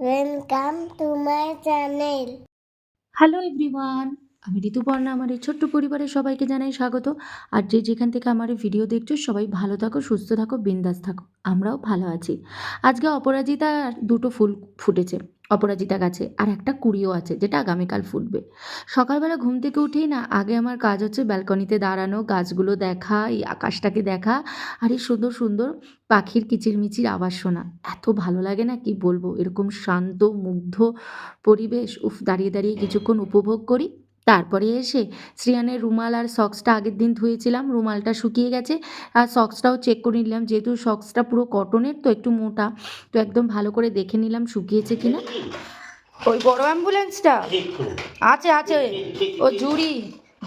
Welcome to my channel. Hello everyone, আমি ঋতুপর্ণা। আমার এই ছোট্ট পরিবারের সবাইকে জানাই স্বাগত। আর যে যেখান থেকে আমার এই ভিডিও দেখছো সবাই ভালো থাকো, সুস্থ থাকো, বিন্দাস থাকো। আমরাও ভালো আছি। আজকে অপরাজিতা আর দুটো ফুল ফুটেছে অপরাজিতা গাছে, আর একটা কুড়িও আছে যেটা আগামীকাল ফুটবে। সকালবেলা ঘুম থেকে উঠেই না আগে আমার কাজ হচ্ছে ব্যালকনিতে দাঁড়ানো, গাছগুলো দেখা, এই আকাশটাকে দেখা, আর এই সুন্দর সুন্দর পাখির কিচিরমিচির আওয়াজ শোনা। এত ভালো লাগে না কি বলবো, এরকম শান্ত মুগ্ধ পরিবেশ দাঁড়িয়ে দাঁড়িয়ে কিছুক্ষণ উপভোগ করি। তারপরে এসে শ্রিয়ানের রুমাল আর সক্সটা আগের দিন ধুয়েছিলাম, রুমালটা শুকিয়ে গেছে, আর সক্সটাও চেক করে নিলাম, যেহেতু সক্সটা পুরো কটনের তো একটু মোটা, তো একদম ভালো করে দেখে নিলাম শুকিয়েছে কিনা। ওই বড় অ্যাম্বুলেন্সটা আছে আছে, ও জুড়ি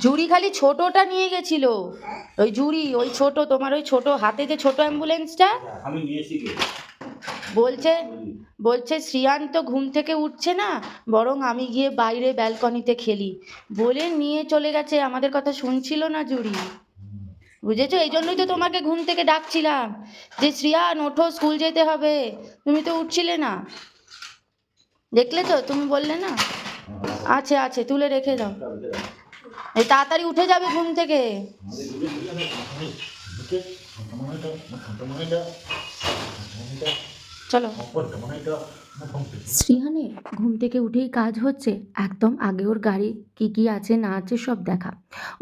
জুড়ি খালি ছোটটা নিয়ে গেছিল। ওই জুড়ি, ওই ছোট, তোমার ওই ছোট হাতে যে ছোট অ্যাম্বুলেন্সটা আমি নিয়েছি। বলছে বলছে শ্রিয়ান তো ঘুম থেকে উঠছে না, বরং আমি গিয়ে বাইরে ব্যালকনিতে খেলি বলে নিয়ে চলে গেছে। আমাদের কথা শুনছিল না জুড়ি, বুঝেছো? এই জন্যই তো তোমাকে ঘুম থেকে ডাকছিলাম যে শ্রিয়ান ওঠো, স্কুল যেতে হবে। তুমি তো উঠছিলে না, দেখলে তো, তুমি বললে না। আছে আছে, তুলে রেখে দাও, এই তাড়াতাড়ি উঠে যাবে ঘুম থেকে। চলো। শ্রিহানের ঘুম থেকে উঠেই কাজ হচ্ছে একদম আগে ওর গাড়ি কি কি আছে না আছে সব দেখা।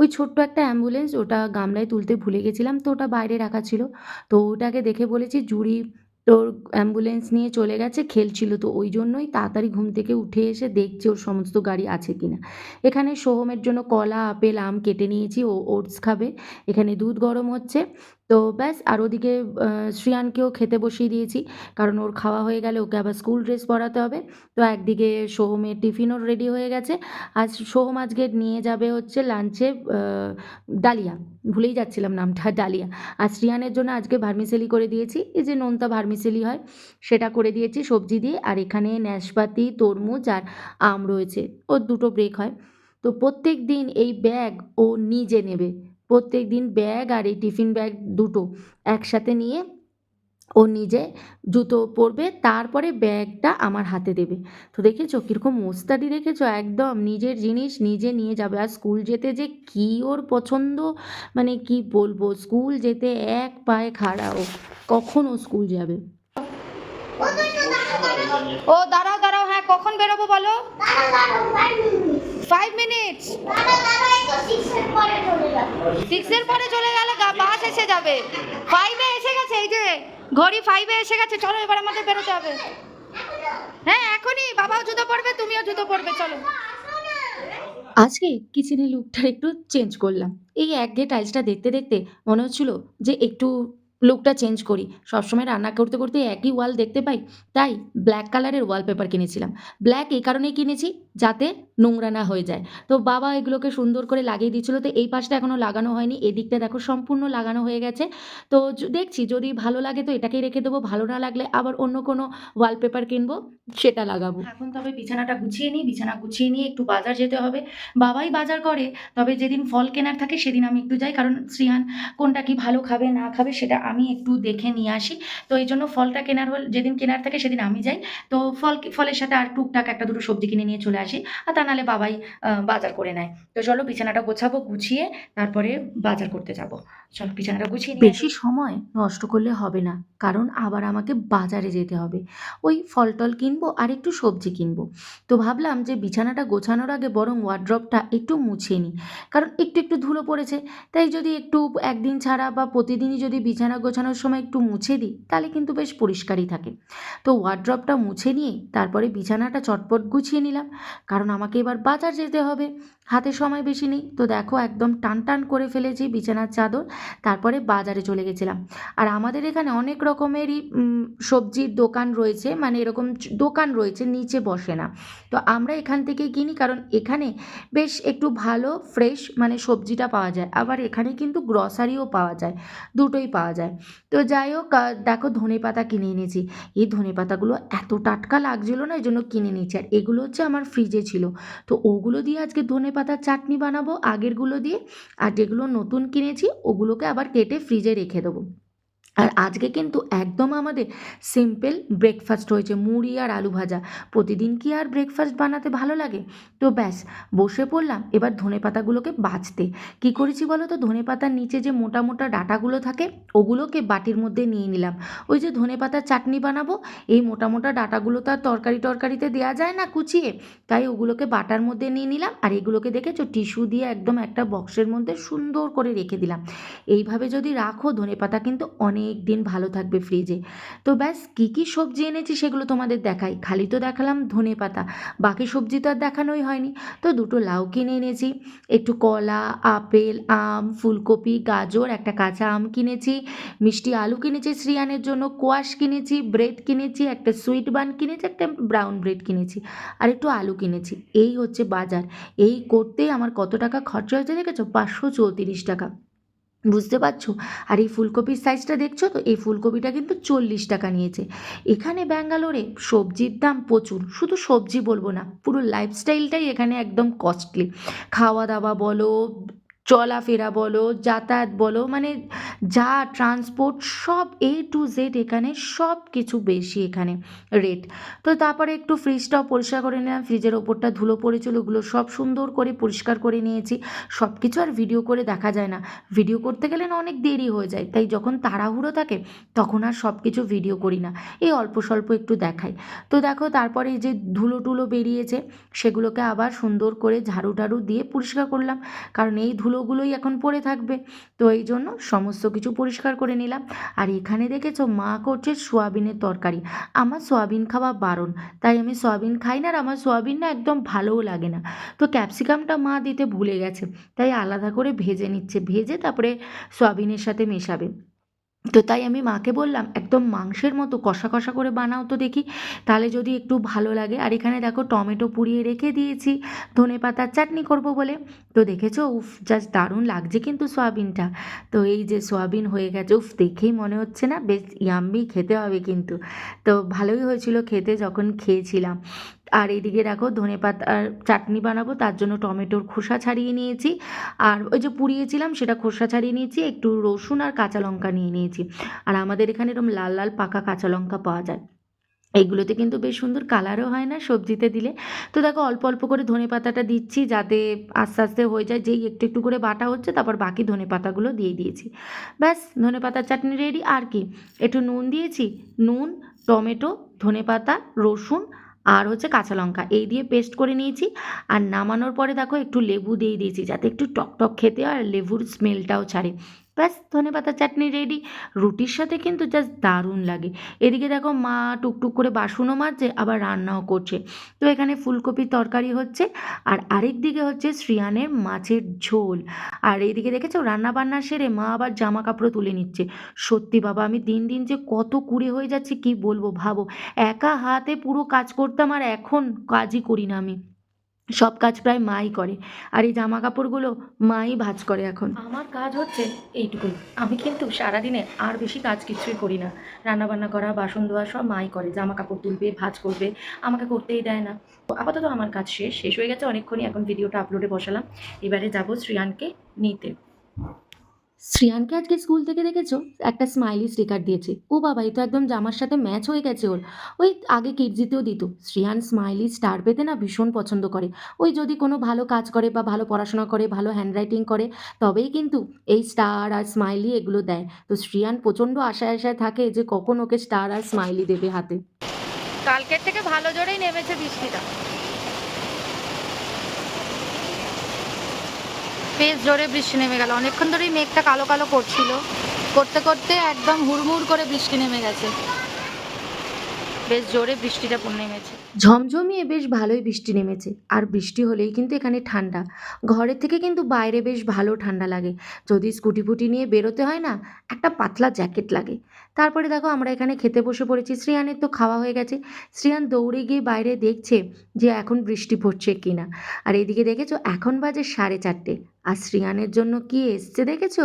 ওই ছোট্ট একটা অ্যাম্বুলেন্স, ওটা গামলায় তুলতে ভুলে গেছিলাম, তো ওটা বাইরে রাখা ছিল। তো ওটাকে দেখে বলেছি জুড়ি তোর অ্যাম্বুলেন্স নিয়ে চলে গেছে, খেলছিল, তো ওই জন্যই তাড়াতাড়ি ঘুম থেকে উঠে এসে দেখছে ওর সমস্ত গাড়ি আছে কিনা। এখানে সোহমের জন্য কলা আপেল আম কেটে নিয়েছি, ও ওটস খাবে। এখানে দুধ গরম হচ্ছে, তো ব্যাস। আর ওদিকে শ্রিয়ানকেও খেতে বসিয়ে দিয়েছি, কারণ ওর খাওয়া হয়ে গেলে ওকে আবার স্কুল ড্রেস পরাতে হবে। তো একদিকে সোহমের টিফিনও রেডি হয়ে গেছে। আজ সোহম আজকে নিয়ে যাবে হচ্ছে লাঞ্চে ডালিয়া, ভুলেই যাচ্ছিলাম নামটা, ডালিয়া। আর শ্রিয়ানের জন্য আজকে ভার্মিসেলি করে দিয়েছি, এই যে নোনতা ভার্মিসেলি হয় সেটা করে দিয়েছি সবজি দিয়ে। আর এখানে নাশপাতি, তরমুজ আর আম রয়েছে, ওর দুটো ব্রেক হয়। তো প্রত্যেক দিন এই ব্যাগ ও নিজে নেবে, প্রত্যেক দিন ব্যাগ আর এই টিফিন ব্যাগ দুটো একসাথে নিয়ে ও নিজে জুতো পরবে, তারপরে ব্যাগটা আমার হাতে দেবে। তো দেখেছো কীরকম ওস্তাদি, দেখেছো? একদম নিজের জিনিস নিজে নিয়ে যাবে। আর স্কুল যেতে যে কী ওর পছন্দ, মানে কি বলবো, স্কুল যেতে এক পায়ে খাড়া ও, কখন ও স্কুল যাবে। ও দাঁড়াও দাঁড়াও, হ্যাঁ কখন বেরোবো বলো? 5 মিনিটস। 6-এর পরে চলে গেলে বাস এসে যাবে। 5-এ এসে গেছে, এই যে ঘড়ি 5-এ এসে গেছে। চলো এবার আমাদের বেরোতে হবে। হ্যাঁ এখনই, বাবাও জুতো পরবে, তুমিও জুতো পরবে, চলো। আজকে কিচেনের লুকটা একটু চেঞ্জ করলাম। এই একঘেয়ে টাইলসটা দেখতে দেখতে মনে হচ্ছিল যে একটু লুকটা চেঞ্জ করি। সবসময় রান্না করতে করতে একই ওয়াল দেখতে পাই, তাই ব্ল্যাক কালারের ওয়ালপেপার কিনেছিলাম। ব্ল্যাক এই কারণেই কিনেছি যাতে নোংরা না হয়ে যায়। তো বাবা এগুলোকে সুন্দর করে লাগিয়ে দিয়েছিল, তো এই পাশটা এখনও লাগানো হয়নি, এদিকটা দেখো সম্পূর্ণ লাগানো হয়ে গেছে। তো দেখছি যদি ভালো লাগে তো এটাকেই রেখে দেবো, ভালো না লাগলে আবার অন্য কোনো ওয়ালপেপার কিনবো, সেটা লাগাবো। এখন তবে বিছানাটা গুছিয়ে নিই, বিছানা গুছিয়ে নিয়ে একটু বাজার যেতে হবে। বাবাই বাজার করে, তবে যেদিন ফল কেনার থাকে সেদিন আমি একটু যাই, কারণ শ্রিয়ান কোনটা কি ভালো খাবে না খাবে সেটা আমি একটু দেখে নিয়ে আসি। তো এই জন্য ফলটা কেনার যেদিন কেনার থাকে সেদিন আমি যাই। তো ফলের সাথে আর টুকটাক একটা দুটো সবজি কিনে নিয়ে চলে আসি, আর তা নাহলে বাবাই বাজার করে নেয়। তো চলো বিছানাটা গোছাবো, গুছিয়ে তারপরে বাজার করতে যাব। চলো বিছানাটা গুছিয়ে নিয়ে বেশি সময় নষ্ট করলে হবে না, কারণ আবার আমাকে বাজারে যেতে হবে। ওই ফল টল কিনবো আর একটু সবজি কিনবো। তো ভাবলাম যে বিছানাটা গোছানোর আগে বরং ওয়ার্ড্রপটা একটু মুছে নিই, কারণ একটু একটু ধুলো পড়েছে। তাই যদি একটু একদিন ছাড়া বা প্রতিদিনই যদি বিছানা গোছানোর সময় একটু মুছে দিই তাহলে কিন্তু বেশ পরিষ্কারই থাকে। তো ওয়ার্ড্রপটা মুছে নিয়ে তারপরে বিছানাটা চটপট গুছিয়ে নিলাম, কারণ আমাকে এবার বাজার যেতে হবে, হাতে সময় বেশি নেই। তো দেখো একদম টান টান করে ফেলেছি বিছানার চাদর, তারপরে বাজারে চলে গেছিলাম। আর আমাদের এখানে অনেক রকমেরই সবজির দোকান রয়েছে, মানে এরকম দোকান রয়েছে, নিচে বসে না। তো আমরা এখান থেকেই কিনি, কারণ এখানে বেশ একটু ভালো ফ্রেশ মানে সবজিটা পাওয়া যায়, আবার এখানে কিন্তু গ্রসারিও পাওয়া যায়, দুটোই পাওয়া যায়। তো যাই হোক, দেখো ধনেপাতা কিনে এনেছি। এই ধনেপাতাগুলো এত টাটকা লাগছিল না, এই জন্য কিনে নিয়েছি। আর এগুলো হচ্ছে আমার ফ্রিজে ছিল, তো ওগুলো দিয়ে আজকে ধনেপাতার চাটনি বানাবো আগেরগুলো দিয়ে। আর যেগুলো নতুন কিনেছি ওগুলোকে আবার কেটে ফ্রিজে রেখে দেবো। আর আজকে কিন্তু একদম আমাদের সিম্পল ব্রেকফাস্ট হয়েছে, মুড়ি আর আলু ভাজা। প্রতিদিন কি আর ব্রেকফাস্ট বানাতে ভালো লাগে? তো ব্যাস, বসে পড়লাম এবার ধনেপাতাগুলোকে বাছতে। কি করেছি বলো তো, ধনেপাতার নিচে যে মোটা মোটা ডাঁটাগুলো থাকে ওগুলোকে বাটির মধ্যে নিয়ে নিলাম। ওই যে ধনেপাতার চাটনি বানাবো, এই মোটা মোটা ডাঁটাগুলো তো আর তরকারিতে দেওয়া যায় না কুচিয়ে, তাই ওগুলোকে বাটার মধ্যে নিয়ে নিলাম। আর এগুলোকে দেখেছো টিস্যু দিয়ে একদম একটা বক্সের মধ্যে সুন্দর করে রেখে দিলাম। এইভাবে যদি রাখো ধনেপাতা কিন্তু অনেক দিন ভালো থাকবে ফ্রিজে। তো ব্যাস, কী কী সবজি এনেছি সেগুলো তোমাদের দেখাই, খালি তো দেখালাম ধনেপাতা, বাকি সবজি তো আর দেখানোই হয়নি। তো দুটো লাউ কিনে এনেছি, একটু কলা, আপেল, আম, ফুলকপি, গাজর, একটা কাঁচা আম কিনেছি, মিষ্টি আলু কিনেছি শ্রিয়ানের জন্য, কোয়াশ কিনেছি, ব্রেড কিনেছি, একটা সুইট বান কিনেছি, একটা ব্রাউন ব্রেড কিনেছি, আর একটু আলু কিনেছি। এই হচ্ছে বাজার। এই করতে আমার কত টাকা খরচা হয়েছে দেখেছো? 534 টাকা। বুঝতে পারছো? আর এই ফুলকপির সাইজটা দেখছো তো, এই ফুলকপিটা কিন্তু 40 টাকা নিয়েছে। এখানে ব্যাঙ্গালোরে সবজির দাম প্রচুর, শুধু সবজি বলবো না, পুরো লাইফস্টাইলটাই এখানে একদম কস্টলি। খাওয়া দাওয়া বলো, চলাফেরা বলো, যাতায়াত বলো, মানে যা ট্রান্সপোর্ট সব A to Z এখানে সব কিছু বেশি এখানে রেট। তো তারপরে একটু ফ্রিজটাও পরিষ্কার করে নিলাম, ফ্রিজের ওপরটা ধুলো পড়েছিল, ওগুলো সব সুন্দর করে পরিষ্কার করে নিয়েছি। সব কিছু আর ভিডিও করে দেখা যায় না, ভিডিও করতে গেলে না অনেক দেরি হয়ে যায়, তাই যখন তাড়াহুড়ো থাকে তখন আর সব কিছু ভিডিও করি না, এই অল্প স্বল্প একটু দেখাই। তো দেখো তারপরে এই যে ধুলো টুলো বেরিয়েছে সেগুলোকে আবার সুন্দর করে ঝাড়ু টাড়ু দিয়ে পরিষ্কার করলাম, কারণ এই ধুলোগুলোই এখন পড়ে থাকবে। তো এই জন্য সমস্ত কিছু পরিষ্কার করে নিলাম। আর এখানে দেখেছো মা করছে সোয়াবিনের তরকারি। আমার সোয়াবিন খাওয়া বারণ, তাই আমি সোয়াবিন খাই না, আর আমার সোয়াবিন না একদম ভালোও লাগে না। তো ক্যাপসিকামটা মা দিতে ভুলে গেছে, তাই আলাদা করে ভেজে নিচ্ছে, ভেজে তারপরে সয়াবিনের সাথে মেশাবে। তো তাই আমি মাকে বললাম একদম মাংসের মতো কষা কষা করে বানাও তো দেখি, তাহলে যদি একটু ভালো লাগে। আর এখানে দেখো টমেটো পুড়িয়ে রেখে দিয়েছি ধনেপাতার চাটনি করব বলে। তো দেখেছো, উফ জাস্ট দারুণ লাগছে কিন্তু সয়াবিনটা। তো এই যে সয়াবিন হয়ে গেছে, উফ দেখেই মনে হচ্ছে না বেশ ইয়াম্মি খেতে হবে কিন্তু। তো ভালোই হয়েছিল খেতে যখন খেয়েছিলাম। আর এইদিকে দেখো ধনেপাতার চাটনি বানাবো, তার জন্য টমেটোর খোসা ছাড়িয়ে নিয়েছি, আর ওই যে পুড়িয়েছিলাম সেটা খোসা ছাড়িয়ে নিয়েছি, একটু রসুন আর কাঁচা লঙ্কা নিয়ে নিয়েছি। আর আমাদের এখানে এরকম লাল লাল পাকা কাঁচা লঙ্কা পাওয়া যায়, এইগুলোতে কিন্তু বেশ সুন্দর কালারও হয় না সবজিতে দিলে। তো দেখো অল্প অল্প করে ধনেপাতাটা দিচ্ছি যাতে আস্তে আস্তে হয়ে যায়, যেই একটু একটু করে বাটা হচ্ছে তারপর বাকি ধনেপাতাগুলো দিয়ে দিয়েছি। ব্যাস, ধনেপাতার চাটনি রেডি। আর কি, একটু নুন দিয়েছি, নুন, টমেটো, ধনেপাতা, রসুন আর হচ্ছে কাঁচা লঙ্কা এই দিয়ে পেস্ট করে নিয়েছি। আর নামানোর পরে দেখো একটু লেবু দিয়ে দিয়েছি যাতে একটু টক টক খেতে হয় আর লেবুর স্মেলটাও ছাড়ে। ব্যাস, ধনেপাতার চাটনি রেডি। রুটির সাথে কিন্তু জাস্ট দারুণ লাগে। এদিকে দেখো মা টুকটুক করে বাসনও মাজছে আবার রান্নাও করছে। তো এখানে ফুলকপির তরকারি হচ্ছে, আর আরেক দিকে হচ্ছে শ্রিয়ানের মাছের ঝোল। আর এইদিকে দেখেছো রান্না বান্না সেরে মা আবার জামা কাপড় তুলে নিচ্ছে। সত্যি বাবা, আমি দিন দিন যে কত কুড়ে হয়ে যাচ্ছে কি বলবো, ভাবো একা হাতে পুরো কাজ করতাম, আর এখন কাজই করি না আমি, সব কাজ প্রায় মাই করে। আর এই জামা কাপড়গুলো মাই ভাঁজ করে এখন। আমার কাজ হচ্ছে এইটুকুই, আমি কিন্তু সারাদিনে আর বেশি কাজ কিছুই করি না। রান্নাবান্না করা, বাসন ধোয়া সব মাই করে, জামা কাপড় তুলবে, ভাঁজ করবে, আমাকে করতেই দেয় না। তো আপাতত আমার কাজ শেষ হয়ে গেছে অনেকক্ষণই, এখন ভিডিওটা আপলোডে বসালাম। এবারে যাব শ্রিয়ানকে নিতে। শ্রিয়ানকে আজকে স্কুল থেকে দেখেছো একটা স্মাইলি স্টিকার দিয়েছে, ও বাবা এই তো একদম জামার সাথে ম্যাচ হয়ে গেছে ওর। ওই আগে কিডজিতেও দিত। শ্রিয়ান স্মাইলি স্টার পেতে না ভীষণ পছন্দ করে, ওই যদি কোনো ভালো কাজ করে বা ভালো পড়াশোনা করে, ভালো হ্যান্ডরাইটিং করে, তবেই কিন্তু এই স্টার আর স্মাইলি এগুলো দেয়। তো শ্রিয়ান প্রচণ্ড আশায় আশায় থাকে যে কখন ওকে স্টার আর স্মাইলি দেবে হাতে। কালকের থেকে ভালো জোরেই নেমেছে বৃষ্টিটা, বেশ জোরে বৃষ্টি নেমে গেল। অনেকক্ষণ ধরেই মেঘটা কালো কালো করছিল, করতে করতে একদম হুড়মুড় করে বৃষ্টি নেমে গেছে, বেশ জোরে বৃষ্টিটা নেমেছে। ঝমঝমিয়ে বেশ ভালোই বৃষ্টি নেমেছে, আর বৃষ্টি হলেই কিন্তু এখানে ঠান্ডা। ঘরের থেকে কিন্তু বাইরে বেশ ভালো ঠান্ডা লাগে। যদি স্কুটি ফুটি নিয়ে বেরোতে হয় না, একটা পাতলা জ্যাকেট লাগে। তারপরে দেখো আমরা এখানে খেতে বসে পড়েছি, শ্রিয়ানের তো খাওয়া হয়ে গেছে। শ্রিয়ান দৌড়ে গিয়ে বাইরে দেখছে যে এখন বৃষ্টি পড়ছে কিনা। আর এদিকে দেখেছো এখন বাজে 4:30। আর শ্রিয়ানের জন্য কি এসছে দেখেছো?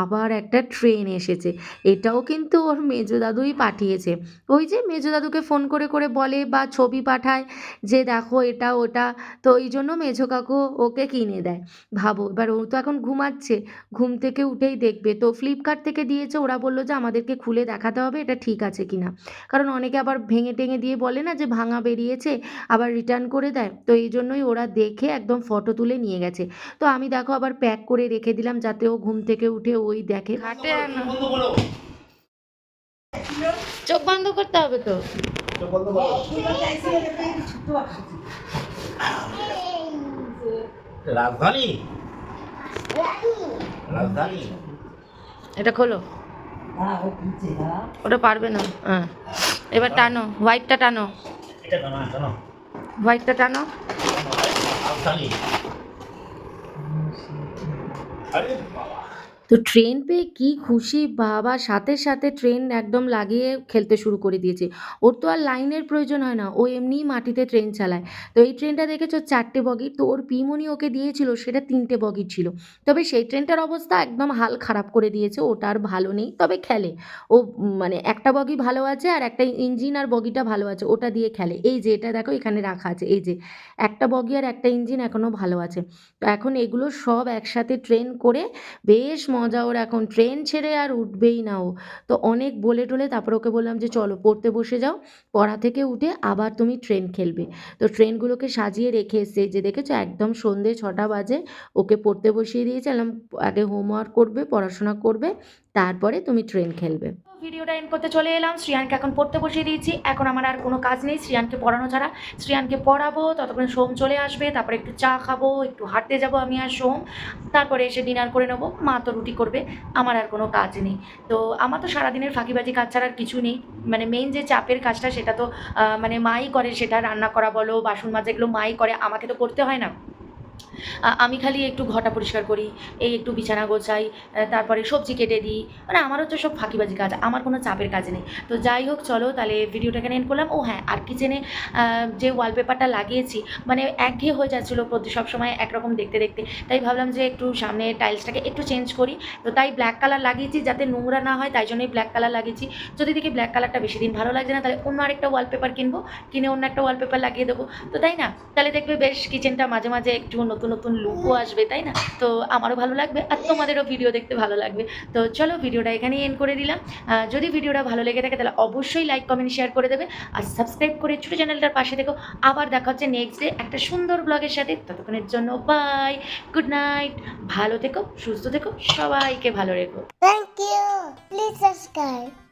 আবার একটা ট্রেন এসেছে। এটাও কিন্তু ওর মেজো দাদুই পাঠিয়েছে। ওই যে মেজো দাদুকে ফোন করে করে বলে বা ছবি পাঠায় যে দেখো এটা ওটা, তো ওই জন্য মেজো কাকু ওকে কিনে দেয়। ভাবো এবার ও তো এখন ঘুমাচ্ছে, ঘুম থেকে উঠেই দেখবে। তো ফ্লিপকার্ট থেকে দিয়েছে, ওরা বললো যে আমাদেরকে খুলে দেখাতে হবে এটা ঠিক আছে কিনা, কারণ অনেকে আবার ভেঙে টেঙে দিয়ে বলে না যে ভাঙা বেরিয়েছে, আবার রিটার্ন করে দেয়। তো এই জন্যই ওরা দেখে একদম ফটো তুলে নিয়ে গেছে। তো আমি দেখো আবার প্যাক করে রেখে দিলাম যাতে ও ঘুম থেকে উঠে ওই দেখে। ঘাটে আনো। চোখ বন্ধ করতে হবে তো। রাজধানী রাজধানী এটা খোলো, ওটা পারবে না। হ্যাঁ এবার টানো, হোয়াইটটা টানো, এটা টানো টানো হোয়াইটটা টানো। রাজধানী। আরে বাবা, তো ট্রেন পেয়ে কি খুশি বাবা, সাথে সাথে ট্রেন একদম লাগিয়ে খেলতে শুরু করে দিয়েছে। ওর তো আর লাইনের প্রয়োজন হয় না, ও এমনিই মাটিতে ট্রেন চালায়। তো এই ট্রেনটা দেখেছো 4টে বগির, তো ওর পিমনি ওকে দিয়েছিল সেটা 3টে বগির ছিল। তবে সেই ট্রেনটার অবস্থা একদম হাল খারাপ করে দিয়েছে, ওটা আর ভালো নেই, তবে খেলে ও। মানে একটা বগি ভালো আছে আর একটা ইঞ্জিন আর বগিটা ভালো আছে, ওটা দিয়ে খেলে। এই যে এটা দেখো এখানে রাখা আছে, এই যে একটা বগি আর একটা ইঞ্জিন এখনও ভালো আছে। তো এখন এগুলো সব একসাথে ট্রেন করে বেশ মজা ওর, এখন ট্রেন ছেড়ে আর উঠবেই না ও। তো অনেক বলে টলে তারপর ওকে বললাম যে চলো পড়তে বসে যাও, পড়া থেকে উঠে আবার তুমি ট্রেন খেলবে। তো ট্রেনগুলোকে সাজিয়ে রেখে এসছে, যে দেখেছো একদম সন্ধে 6টা বাজে, ওকে পড়তে বসিয়ে দিয়েছিলাম। আগে হোমওয়ার্ক করবে, পড়াশোনা করবে, তারপরে তুমি ট্রেন খেলবে। ভিডিওটা এন্ড করতে চলে এলাম। শ্রিয়ানকে এখন পড়তে বসিয়ে দিয়েছি, এখন আমার আর কোনো কাজ নেই শ্রিয়ানকে পড়ানো ছাড়া। শ্রিয়ানকে পড়াবো, ততক্ষণ সোম চলে আসবে, তারপরে একটু চা খাবো, একটু হাঁটতে যাবো আমি আর সোম, তারপরে এসে ডিনার করে নেবো। মা তো রুটি করবে, আমার আর কোনো কাজ নেই। তো আমার তো সারাদিনের ফাঁকিবাজি কাজ ছাড়া আর কিছু নেই। মানে মেইন যে চাপের কাজটা সেটা তো মানে মাই করে, সেটা রান্না করা বলো, বাসন মাজা, এগুলো মাই করে, আমাকে তো করতে হয় না। আমি খালি একটু ঘরটা পরিষ্কার করি, এই একটু বিছানা গোছাই, তারপরে সবজি কেটে দিই। মানে আমারও তো সব ফাঁকিবাজি কাজ, আমার কোনো চাপের কাজ নেই। তো যাই হোক চলো তাহলে ভিডিওটা এখানে এন্ড করলাম। ও হ্যাঁ, আর কিচেনে যে ওয়ালপেপারটা লাগিয়েছি, মানে একঘেয়ে হয়ে যাচ্ছিলো সবসময় একরকম দেখতে দেখতে, তাই ভাবলাম যে একটু সামনে টাইলসটাকে একটু চেঞ্জ করি। তো তাই ব্ল্যাক কালার লাগিয়েছি যাতে নোংরা না হয়, তাই জন্যই ব্ল্যাক কালার লাগিয়েছি। যদি দেখি ব্ল্যাক কালারটা বেশি দিন ভালো লাগছে না, তাহলে অন্য আরেকটা ওয়ালপেপার কিনবো, কিনে অন্য একটা ওয়ালপেপার লাগিয়ে দেবো। তো তাই না, তাহলে দেখবে বেশ কিচেনটা মাঝে মাঝে একটু নতুন নতুন লুকও আসবে, তাই না? তো আমারও ভালো লাগবে আর তোমাদেরও ভিডিও দেখতে ভালো লাগবে। তো চলো ভিডিওটা এখানেই এন্ড করে দিলাম। যদি ভিডিওটা ভালো লেগে থাকে তাহলে অবশ্যই লাইক কমেন্ট শেয়ার করে দেবে, আর সাবস্ক্রাইব করে ছোটো চ্যানেলটার পাশে থেকো। আবার দেখা হচ্ছে নেক্সট ডে একটা সুন্দর ব্লগের সাথে। ততক্ষণের জন্য বাই, গুড নাইট, ভালো থেকো, সুস্থ থেকো, সবাইকে ভালো রেখো। Thank you. Please subscribe.